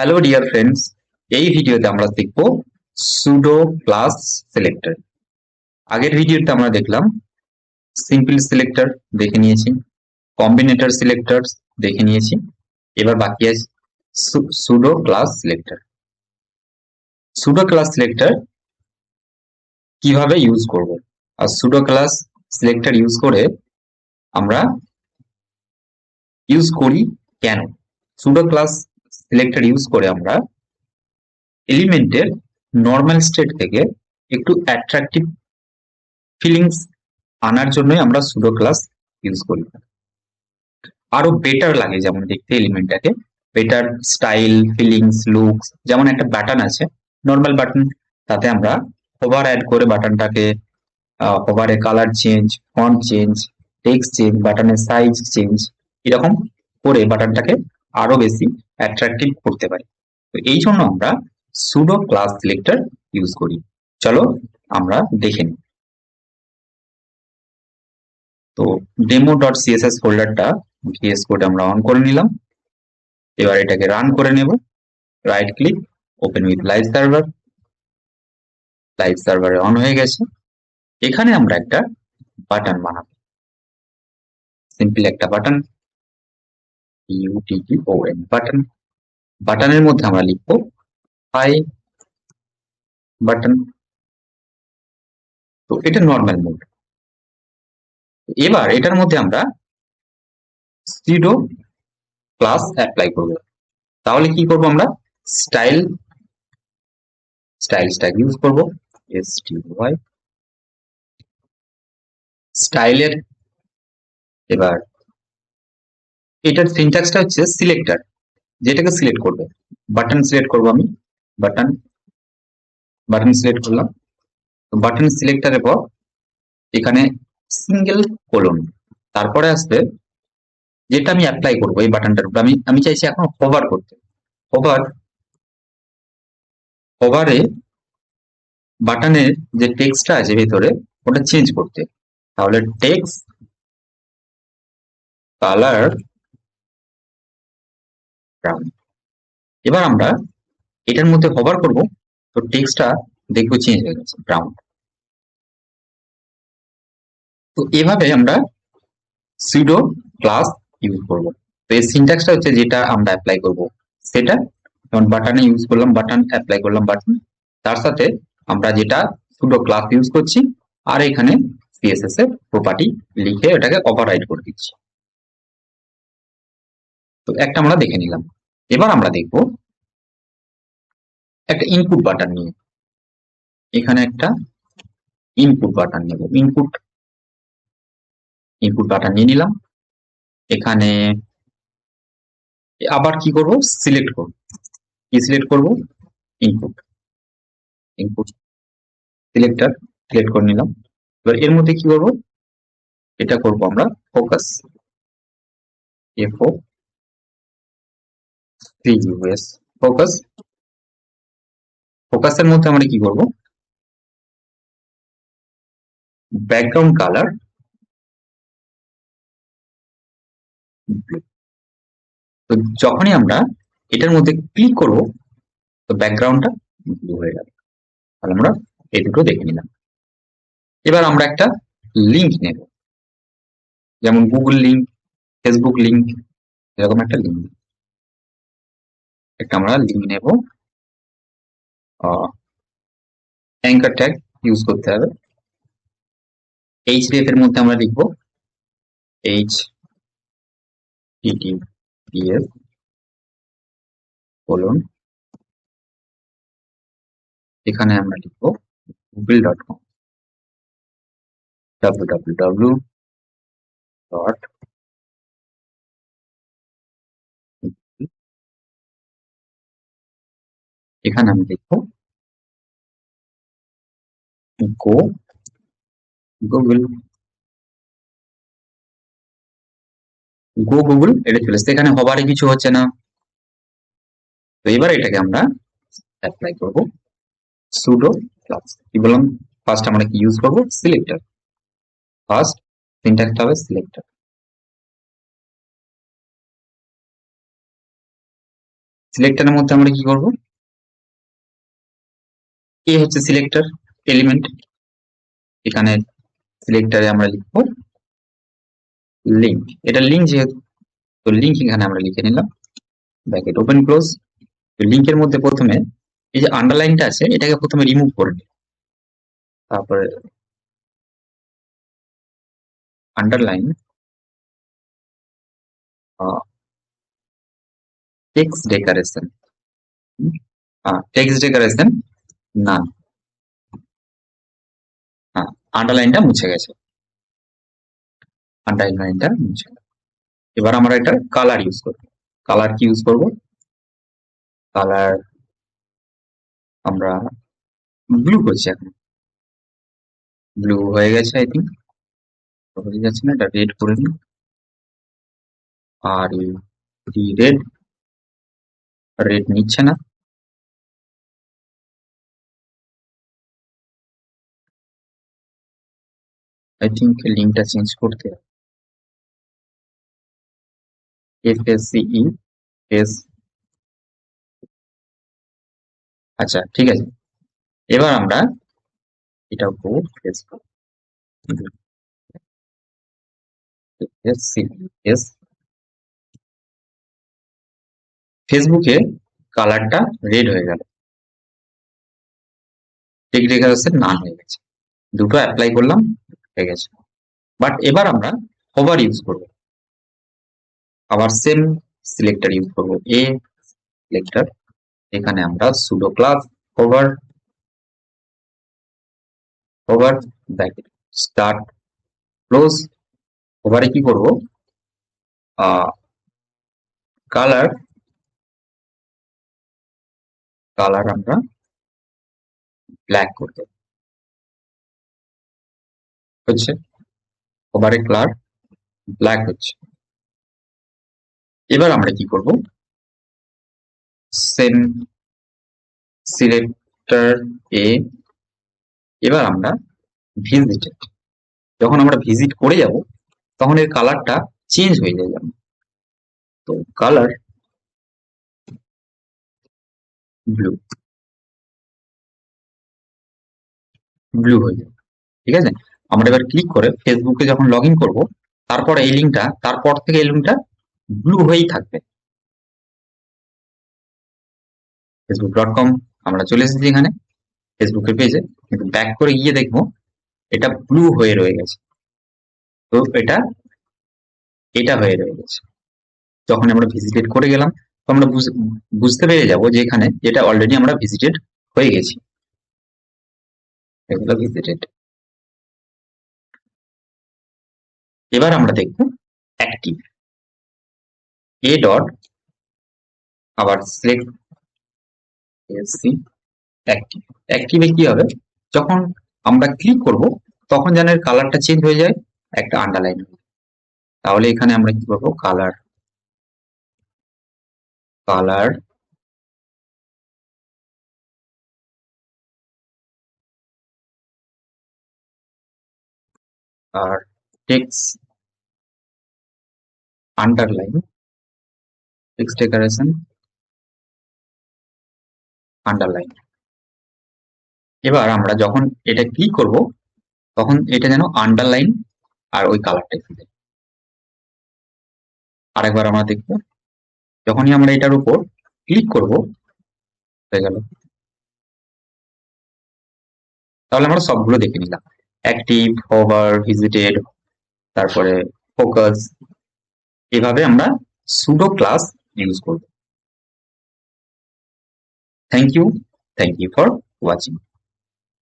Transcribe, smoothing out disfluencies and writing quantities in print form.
Hello dear friends, এই ভিডিওতে আমরা দেখব সুডো ক্লাস সিলেক্টর। আগের ভিডিওতে আমরা দেখলাম সিম্পল সিলেক্টর দেখে নিয়েছি, কম্বিনেটর সিলেক্টর দেখে নিয়েছি। এবার বাকি আছে pseudo class selector. Pseudo class selector কিভাবে ইউজ করব, আর সুডো ক্লাস সিলেক্টর ইউজ করে আমরা ইউজ করি কেন? সুডো ক্লাস সিলেক্টর ইউজ করে আমরা এলিমেন্টের নর্মাল স্টেট থেকে একটু অ্যাট্রাকটিভ ফিলিংস আনার জন্যই আমরা সুডো ক্লাস ইউজ করি। আরো বেটার লাগে যেমন দেখতে এলিমেন্টটাকে, বেটার স্টাইল, ফিলিংস, লুকস। যেমন একটা বাটন আছে, নর্মাল বাটন, তাতে আমরা হোভার অ্যাড করে বাটনটাকে হোভারে colour change, font change, text change, বাটনের সাইজ চেঞ্জ, এরকম করে বাটনটাকে আরো বেশি অ্যাট্রাকটিভ করতে পারি। তো এই জন্য আমরা সুডো ক্লাস সিলেক্টর ইউজ করি। চলো আমরা দেখে নিই। তো ডেমো ডট সিএসএস ফোল্ডারটা ভিএস কোড আমরা অন করে নিলাম। এবার এটাকে রান করে নেব। Right click, open with live server. Live সার্ভারে অন হয়ে গেছে। এখানে আমরা একটা বাটন বানাবো, সিম্পল একটা বাটন, ইউটিটিওএন বাটন। বাটনের মধ্যে আমরা লিখবো হাই বাটন। তো এটা নর্মাল মোড। এবার এটার মধ্যে আমরা সুডো ক্লাস অ্যাপ্লাই করব। তাহলে কি করব, আমরা স্টাইল স্টাইল ইউজ করব, STY স্টাইলের। এবার এটার সিনট্যাক্সটা হচ্ছে সিলেক্টর, যেটাকে সিলেক্ট করবে। বাটন সিলেক্ট করব আমি, বাটন বাটন সিলেক্ট করলাম। তো বাটন সিলেক্টরের পর এখানে সিঙ্গেল কোলন, তারপরে আসবে যেটা আমি অ্যাপ্লাই করবো এই বাটনটার উপর। আমি চাইছি এখন হোভার করতে। হোভার, হোভারে বাটনের যে টেক্সটটা আছে ভেতরে ওটা চেঞ্জ করতে। তাহলে টেক্সট কালার ব্রাউন। এবার আমরা এটার মধ্যে হোভার করব, তো টেক্সটটা দেখবো চেঞ্জ হয়ে গেছে, ব্রাউন। তো এভাবে আমরা সুডো ক্লাস ইউজ করব। তো এই সিনট্যাক্সটা হচ্ছে যেটা আমরা অ্যাপ্লাই করব সেটা। যেমন বাটনে ইউজ করলাম বাটন, অ্যাপ্লাই করলাম বাটন, তার সাথে আমরা যেটা সুডো ক্লাস ইউজ করছি, আর এখানে সিএসএস এর প্রপার্টি লিখে এটাকে ওভাররাইড করে দিচ্ছি। তো একটা আমরা দেখে নিলাম। এবার আমরা দেখব একটা ইনপুট বাটন নিয়ে। এখানে একটা ইনপুট বাটন নেব, ইনপুট বাটন নিয়ে নিলাম। এখানে আবার কি করব, সিলেক্ট করব। কি সিলেক্ট করব, ইনপুট, ইনপুট সিলেক্টর সিলেক্ট করে নিলাম। এবার এর মধ্যে কি করব, এটা করব আমরা ফোকাস, FOCUS ফোকাস। ফোকাসের মধ্যে আমরা কি করব, ব্যাকগ্রাউন্ড কালার ব্লু। তো যখনই আমরা এটার মধ্যে ক্লিক করব, তো ব্যাকগ্রাউন্ডটা ব্লু হয়ে যাবে। তাহলে আমরা এই দুটো দেখে নিলাম। এবার আমরা একটা লিঙ্ক নেব, যেমন গুগল লিঙ্ক, ফেসবুক লিঙ্ক, এরকম একটা লিঙ্ক। একটা আমরা লিঙ্ক নেব, অ্যাঙ্কার ট্যাগ ইউজ করতে হবে। এইচডিএফ এর মধ্যে আমরা লিখবো HTTPS কোলন, এখানে আমরা লিখবো google.com, www. এখানে আমি লিখবো গো গুগল, গো গুগল। এটা চলে এসছে, এখানে হবারে কিছু হচ্ছে না। তো এবার এটাকে আমরা অ্যাপ্লাই করব সুডো ক্লাস। কি বললাম, ফার্স্ট আমরা কি ইউজ করব, সিলেক্টর। ফার্স্ট সিনট্যাক্সটা হবে সিলেক্টর। সিলেক্টরের মধ্যে আমরা কি করব, এ হচ্ছে সিলেক্টর এলিমেন্ট, এখানে সিলেক্টরে আমরা লিখবো লিঙ্ক, এটা লিঙ্ক যেহেতু, তো লিঙ্ক এখানে আমরা লিখে নিলাম ব্র্যাকেট ওপেন ক্লোজ। তো লিঙ্কের মধ্যে প্রথমে এই যে আন্ডারলাইনটা আছে এটাকে প্রথমে রিমুভ করবে, তারপরে underline text decoration, text decoration না, আন্ডারলাইনটা মুছে গেছে, আন্ডারলাইনটা মুছে গেছে। এবার আমরা এটা কালার ইউজ করবো, কালার কি ইউজ করব, কালার আমরা ব্লু করছি, এখন ব্লু হয়ে গেছে আই থিঙ্ক, বোঝা যাচ্ছে না, এটা রেড করে নিই, আর রেড, রেড নিচ্ছে না, আই থিঙ্ক লিঙ্কটা চেঞ্জ করতে হবে, FSCE এস, আচ্ছা ঠিক আছে। এবার আমরা এটা করবো ফেসবুক, এস, ফেসবুকে কালারটা রেড হয়ে গেল, টেক ডেকোরেশন নান হয়ে গেছে, দুটো অ্যাপ্লাই করলাম হয়ে গেছে। বাট এবার আমরা হোভার ইউজ করব, আবার সেম সিলেক্টর ইউজ করব, এ সিলেক্টর, এখানে আমরা pseudo class hover, hover bracket start close, হোভারে কি করব, কালার, কালার আমরা ব্ল্যাক করতে হচ্ছে, হোভারে কালার ব্ল্যাক হচ্ছে। এবার আমরা কি করব, সেম সিলেক্টর এ, এবার আমরা ভিজিটেড, যখন আমরা ভিজিট করে যাব তখন এর কালারটা চেঞ্জ হয়ে যায়, তো কালার ব্লু, ব্লু হয়ে যাবে, ঠিক আছে। আমরা এবার ক্লিক করে ফেসবুকে যখন লগ ইন করবো, তারপর এই লিঙ্কটা, তারপর থেকে এই লিঙ্কটা ব্লু হয়েই থাকবে। facebook.com আমরা চলে এসেছি এখানে ফেসবুকের পেজে, কিন্তু ব্যাক করে গিয়ে দেখবো এটা ব্লু হয়ে রয়ে গেছে, তো এটা, এটা হয়ে রয়ে গেছে। যখন আমরা ভিজিটেড করে গেলাম তো আমরা বুঝতে পেরে যাবো যে এখানে এটা অলরেডি আমরা ভিজিটেড হয়ে গেছি, এগুলো ভিজিটেড। এবার আমরা দেখবো অ্যাক্টিভ, এ ডট, আবার সিলেক্ট অ্যাক্টিভ, অ্যাক্টিভে কি হবে, যখন আমরা ক্লিক করব তখন যেন এর কালারটা চেঞ্জ হয়ে যায়, একটা আন্ডারলাইন, তাহলে এখানে আমরা কি করবো, কালার, কালার আর text underline, text decoration underline. এবার আমরা যখন এটা ক্লিক করব তখন এটা যেন আন্ডারলাইন আর ওই কালারটা এসে, আরেকবার আমরা দেখবো, যখনই আমরা এটার উপর ক্লিক করব হয়ে গেল। তাহলে আমরা সবগুলো দেখে নিলাম, অ্যাক্টিভ, হোভার, ভিজিটেড, তারপরে ফোকাস, এভাবে আমরা সুডো ক্লাস ইউজ করব। Thank you for watching.